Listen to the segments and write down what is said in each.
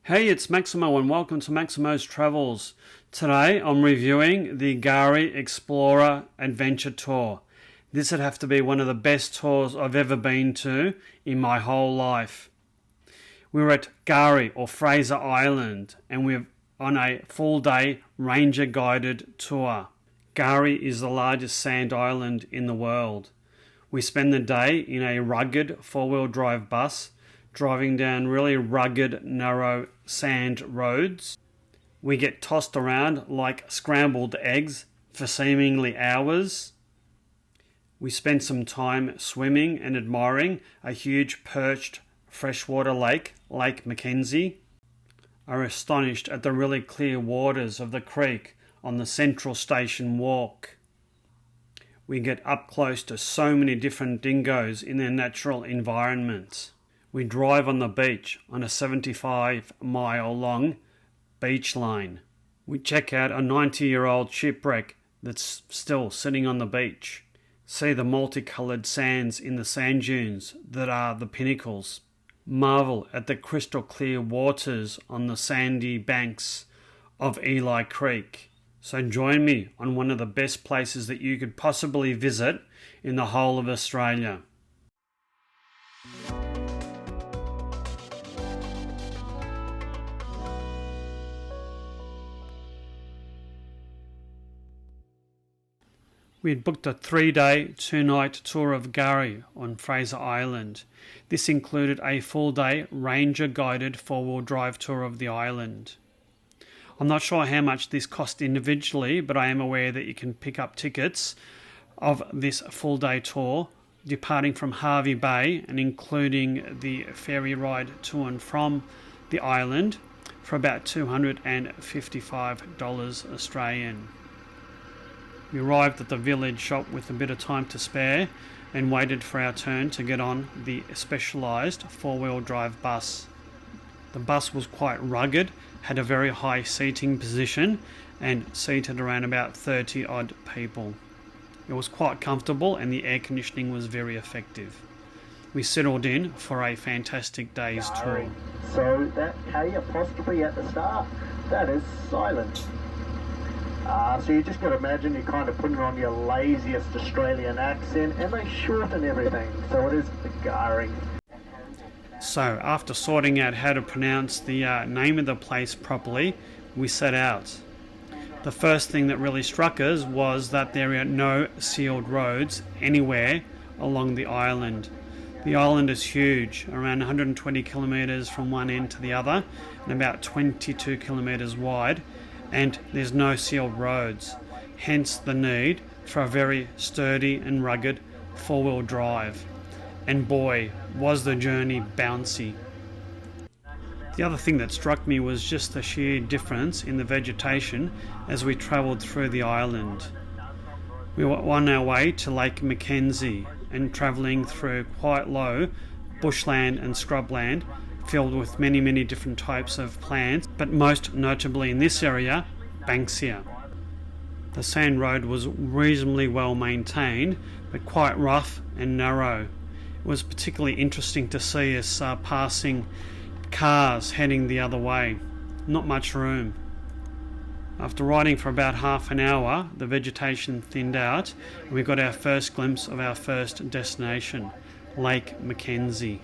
Hey, it's Maximo and welcome to Maximo's Travels. Today I'm reviewing the Karri Explorer Adventure Tour. This would have to be one of the best tours I've ever been to in my whole life. We were at Karri or Fraser Island and we're on a full day ranger guided tour. Karri is the largest sand island in the world. We spend the day in a rugged four-wheel drive bus driving down really rugged, narrow sand roads. We get tossed around like scrambled eggs for seemingly hours. We spend some time swimming and admiring a huge perched freshwater lake, Lake McKenzie. Are astonished at the really clear waters of the creek on the Central Station walk. We get up close to so many different dingoes in their natural environment. We drive on the beach on a 75-mile-long beach line. We check out a 90-year-old shipwreck that's still sitting on the beach. See the multicoloured sands in the sand dunes that are the Pinnacles. Marvel at the crystal clear waters on the sandy banks of Eli Creek. So join me on one of the best places that you could possibly visit in the whole of Australia. We had booked a 3-day, 2-night tour of Karri on Fraser Island. This included a full-day ranger-guided 4-wheel drive tour of the island. I'm not sure how much this cost individually, but I am aware that you can pick up tickets of this full-day tour, departing from Hervey Bay and including the ferry ride to and from the island for about $255 Australian. We arrived at the village shop with a bit of time to spare and waited for our turn to get on the specialised 4-wheel drive bus. The bus was quite rugged, had a very high seating position and seated around about 30 odd people. It was quite comfortable and the air conditioning was very effective. We settled in for a fantastic day's tour. So that K apostrophe at the start, that is silent. So you just got to imagine you're kind of putting on your laziest Australian accent and they shorten everything. So it is the Karri. So after sorting out how to pronounce the name of the place properly, we set out. The first thing that really struck us was that there are no sealed roads anywhere along the island. The island is huge, around 120 kilometres from one end to the other and about 22 kilometres wide, and there's no sealed roads, hence the need for a very sturdy and rugged 4-wheel drive. And boy, was the journey bouncy. The other thing that struck me was just the sheer difference in the vegetation as we travelled through the island. We were on our way to Lake McKenzie and travelling through quite low bushland and scrubland filled with many different types of plants, but most notably in this area, Banksia. The sand road was reasonably well maintained, but quite rough and narrow. It was particularly interesting to see us passing cars heading the other way. Not much room. After riding for about half an hour, the vegetation thinned out and we got our first glimpse of our first destination, Lake McKenzie.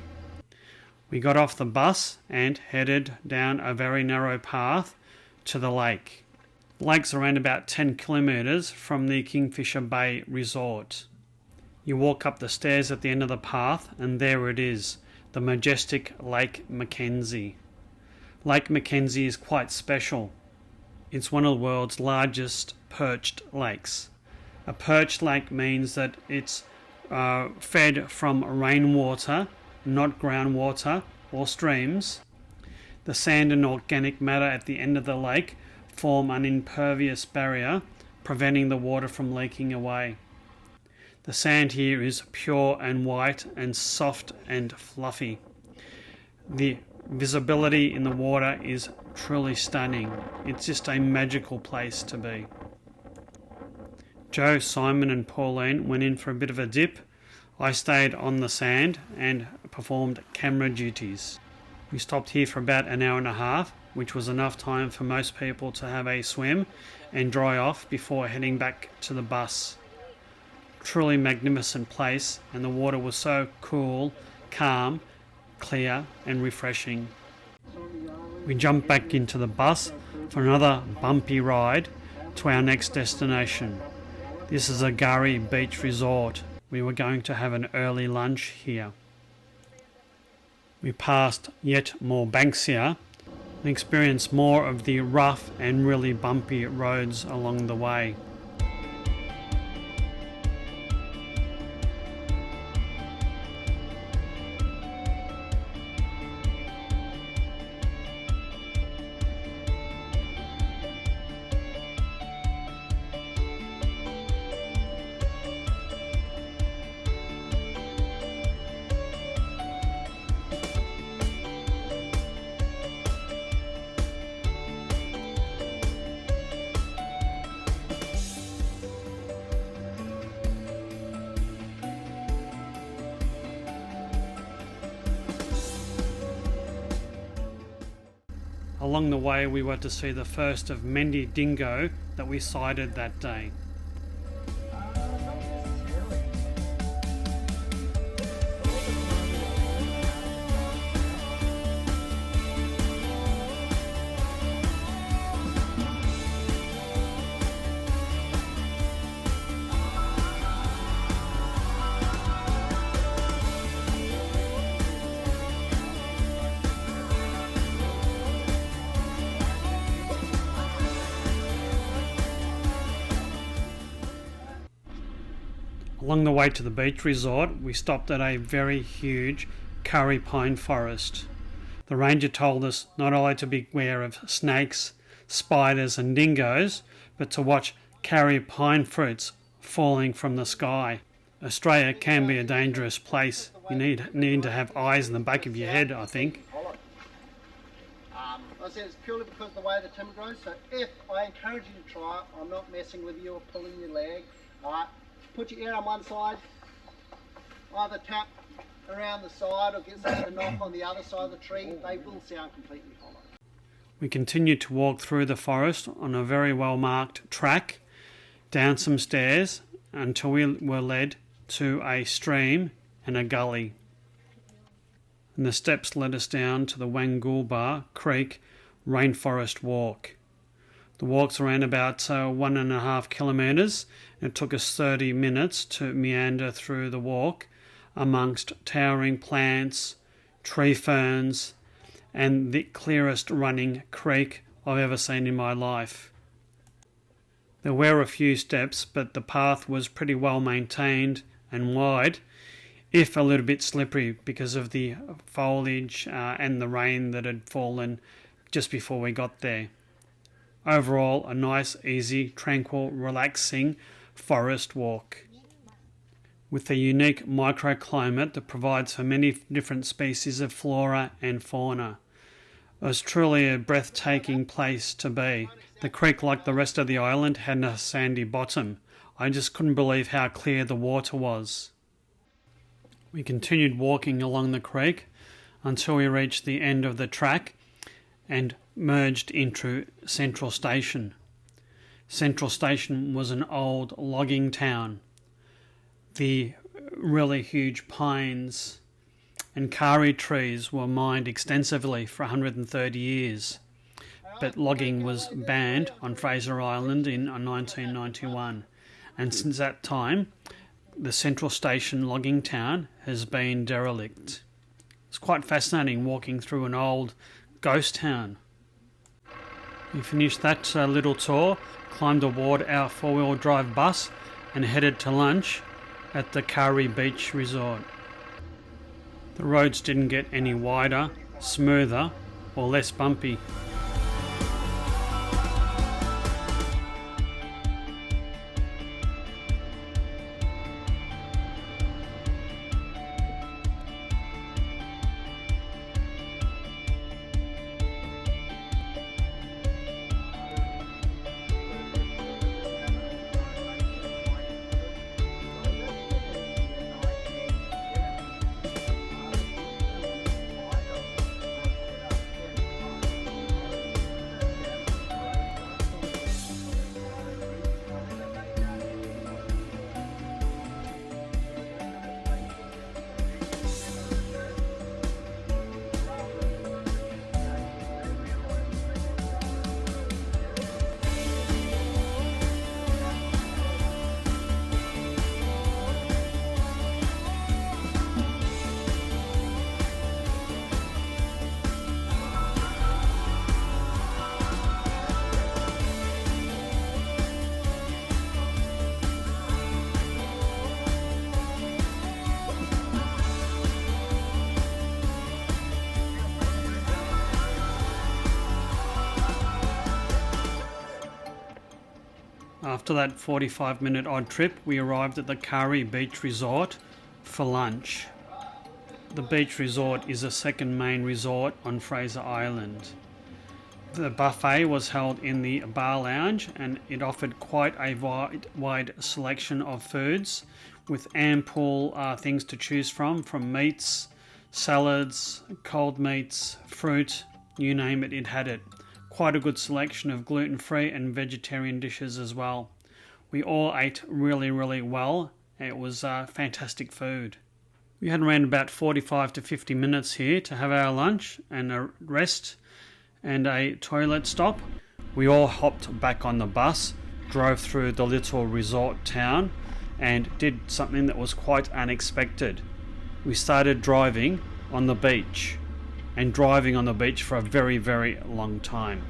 We got off the bus and headed down a very narrow path to the lake. The lake's around about 10 kilometres from the Kingfisher Bay Resort. You walk up the stairs at the end of the path and there it is, the majestic Lake McKenzie. Lake McKenzie is quite special. It's one of the world's largest perched lakes. A perched lake means that it's fed from rainwater, not groundwater or streams. The sand and organic matter at the end of the lake form an impervious barrier, preventing the water from leaking away. The sand here is pure and white and soft and fluffy. The visibility in the water is truly stunning. It's just a magical place to be. Joe, Simon and Pauline went in for a bit of a dip. I stayed on the sand and performed camera duties. We stopped here for about an hour and a half, which was enough time for most people to have a swim and dry off before heading back to the bus. Truly magnificent place, and the water was so cool, calm, clear and refreshing. We jumped back into the bus for another bumpy ride to our next destination. This is a Karri Beach Resort. We were going to have an early lunch here. We passed yet more banks here and experienced more of the rough and really bumpy roads along the way. Along the way we were to see the first of many dingo that we sighted that day. Along the way to the beach resort, we stopped at a very huge Karri pine forest. The ranger told us not only to beware of snakes, spiders and dingoes, but to watch Karri pine fruits falling from the sky. Australia can be a dangerous place. You need to have eyes in the back of your head, I think. I said it's purely because of the way the timber grows, so if I encourage you to try it, I'm not messing with you or pulling your leg. Alright, put your ear on one side, either tap around the side or get something to knock on the other side of the tree. They will sound completely hollow. We continued to walk through the forest on a very well marked track, down some stairs until we were led to a stream and a gully. And the steps led us down to the Wanggoolba Creek Rainforest walk. The walk's around about 1.5 kilometres, and it took us 30 minutes to meander through the walk amongst towering plants, tree ferns, and the clearest running creek I've ever seen in my life. There were a few steps, but the path was pretty well maintained and wide, if a little bit slippery because of the foliage and the rain that had fallen just before we got there. Overall, a nice, easy, tranquil, relaxing forest walk. With a unique microclimate that provides for many different species of flora and fauna. It was truly a breathtaking place to be. The creek, like the rest of the island, had a sandy bottom. I just couldn't believe how clear the water was. We continued walking along the creek until we reached the end of the track and merged into Central Station. Central Station was an old logging town. The really huge pines and karri trees were mined extensively for 130 years, but logging was banned on Fraser Island in 1991, and since that time the Central Station logging town has been derelict. It's quite fascinating walking through an old ghost town. We finished that little tour, climbed aboard our 4-wheel drive bus and headed to lunch at the Karri Beach Resort. The roads didn't get any wider, smoother or less bumpy. After that 45-minute odd trip, we arrived at the Karri Beach Resort for lunch. The beach resort is a second main resort on Fraser Island. The buffet was held in the bar lounge and it offered quite a wide selection of foods with ample things to choose from meats, salads, cold meats, fruit, you name it, it had it. Quite a good selection of gluten-free and vegetarian dishes as well. We all ate really, really well. It was fantastic food. We had around about 45 to 50 minutes here to have our lunch and a rest and a toilet stop. We all hopped back on the bus, drove through the little resort town and did something that was quite unexpected. We started driving on the beach and driving on the beach for a very, very long time.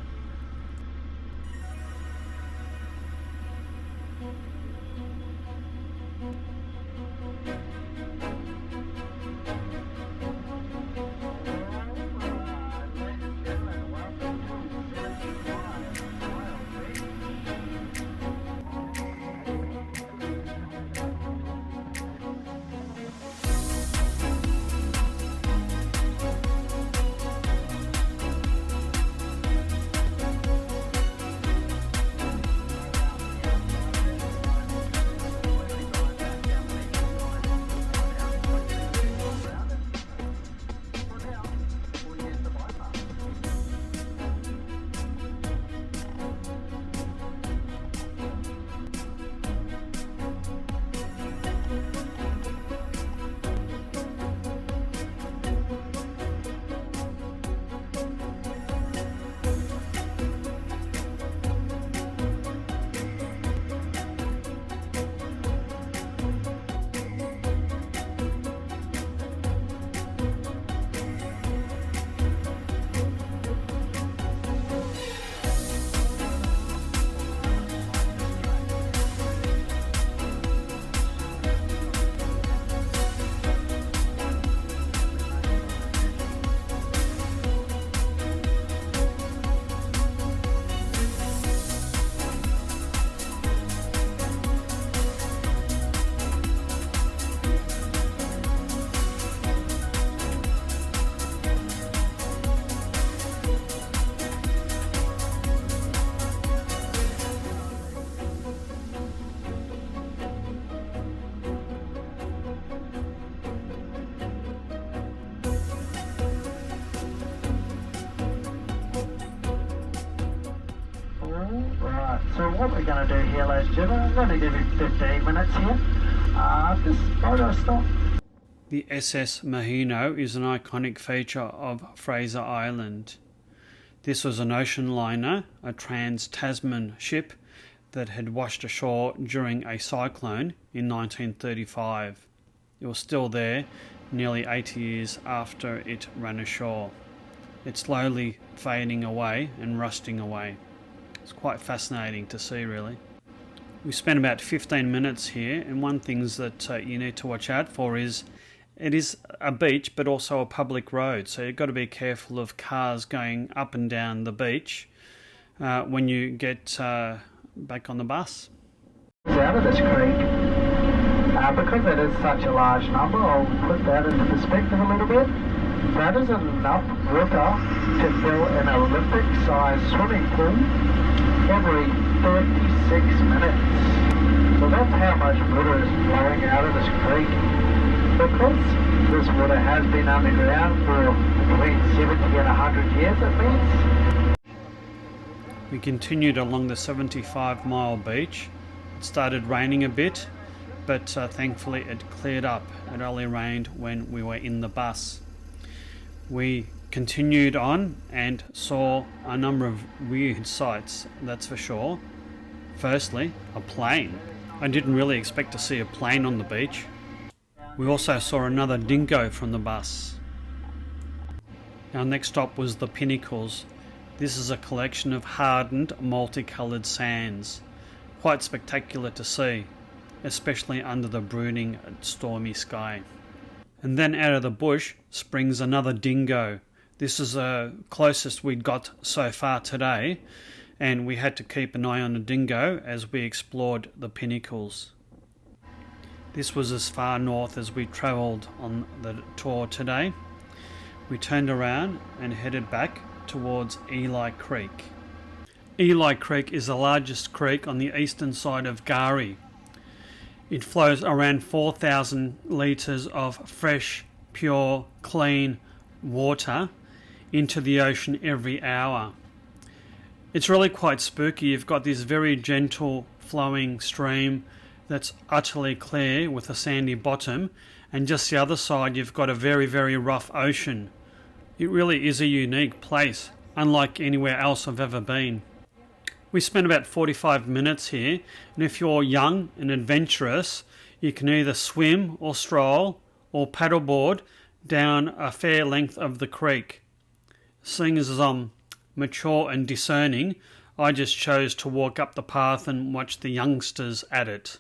So what we're going to do here, ladies and gentlemen, I'm going to give you 15 minutes here. This photo stop. The SS Maheno is an iconic feature of Fraser Island. This was an ocean liner, a trans-Tasman ship that had washed ashore during a cyclone in 1935. It was still there nearly 80 years after it ran ashore. It's slowly fading away and rusting away. It's quite fascinating to see, really. We spent about 15 minutes here, and one thing that you need to watch out for is it is a beach but also a public road, so you've got to be careful of cars going up and down the beach when you get back on the bus. Out of this creek, because it is such a large number, I'll put that into perspective a little bit. That is enough water to fill an Olympic-sized swimming pool every 36 minutes. So that's how much water is flowing out of this creek. Because this water has been underground for between 70 and 100 years, it means. We continued along the 75-mile beach. It started raining a bit, but thankfully it cleared up. It only rained when we were in the bus. We continued on and saw a number of weird sights, that's for sure. Firstly, a plane. I didn't really expect to see a plane on the beach. We also saw another dingo from the bus. Our next stop was the Pinnacles. This is a collection of hardened, multicoloured sands. Quite spectacular to see, especially under the brooding, stormy sky. And then out of the bush springs another dingo. This is the closest we'd got so far today, and we had to keep an eye on the Dingo as we explored the Pinnacles. This was as far north as we travelled on the tour today. We turned around and headed back towards Eli Creek. Eli Creek is the largest creek on the eastern side of Karri. It flows around 4,000 litres of fresh, pure, clean water into the ocean every hour. It's really quite spooky. You've got this very gentle flowing stream that's utterly clear with a sandy bottom, and just the other side you've got a very, very rough ocean. It really is a unique place, unlike anywhere else I've ever been. We spent about 45 minutes here, and if you're young and adventurous, you can either swim or stroll or paddleboard down a fair length of the creek. Seeing as I'm mature and discerning, I just chose to walk up the path and watch the youngsters at it.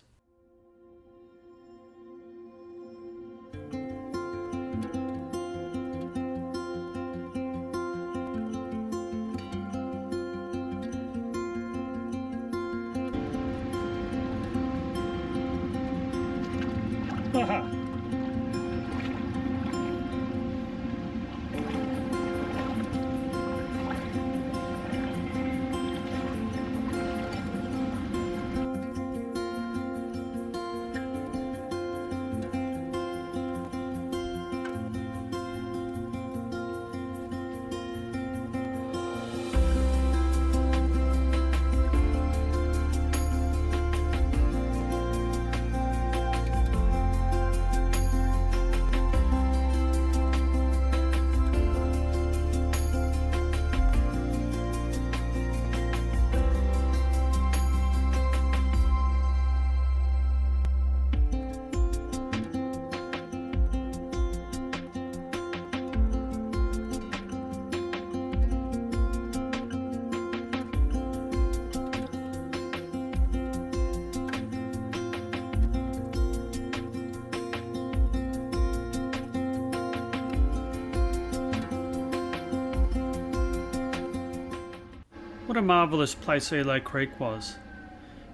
What a marvellous place Eli Creek was.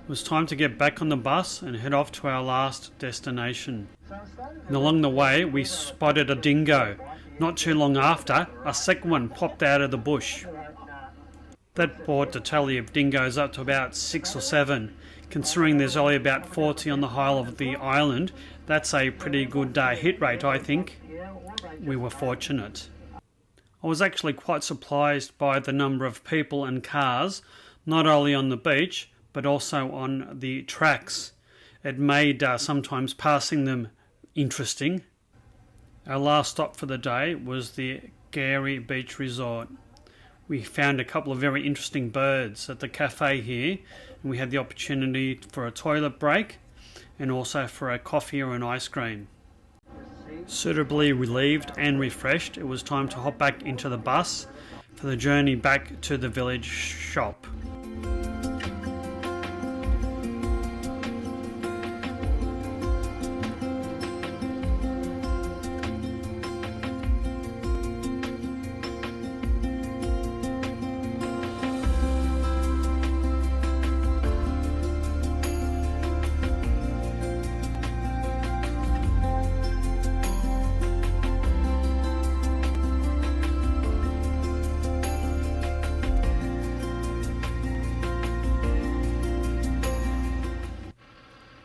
It was time to get back on the bus and head off to our last destination. And along the way we spotted a dingo. Not too long after, a second one popped out of the bush. That brought the tally of dingoes up to about 6 or 7. Considering there's only about 40 on the whole of the island, that's a pretty good hit rate, I think. We were fortunate. I was actually quite surprised by the number of people and cars, not only on the beach, but also on the tracks. It made sometimes passing them interesting. Our last stop for the day was the Karri Beach Resort. We found a couple of very interesting birds at the cafe here, and we had the opportunity for a toilet break and also for a coffee or an ice cream. Suitably relieved and refreshed, it was time to hop back into the bus for the journey back to the village shop.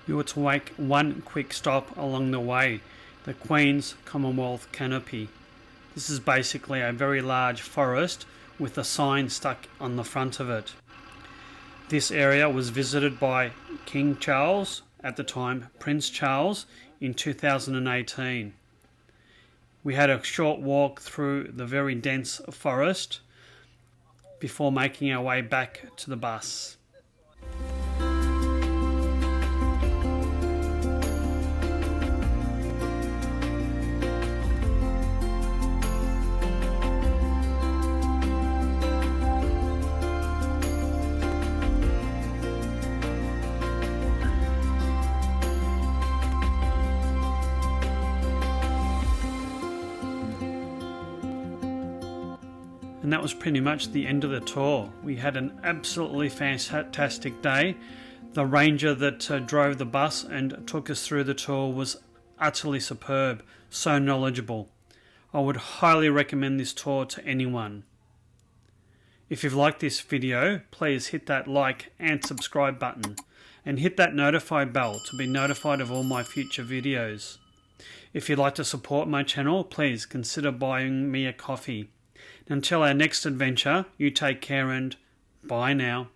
We were to make one quick stop along the way, the Queen's Commonwealth Canopy. This is basically a very large forest with a sign stuck on the front of it. This area was visited by King Charles, at the time Prince Charles, in 2018. We had a short walk through the very dense forest before making our way back to the bus. And that was pretty much the end of the tour. We had an absolutely fantastic day. The ranger that drove the bus and took us through the tour was utterly superb, so knowledgeable. I would highly recommend this tour to anyone. If you've liked this video, please hit that like and subscribe button and hit that notify bell to be notified of all my future videos. If you'd like to support my channel, please consider buying me a coffee. Until our next adventure, you take care and bye now.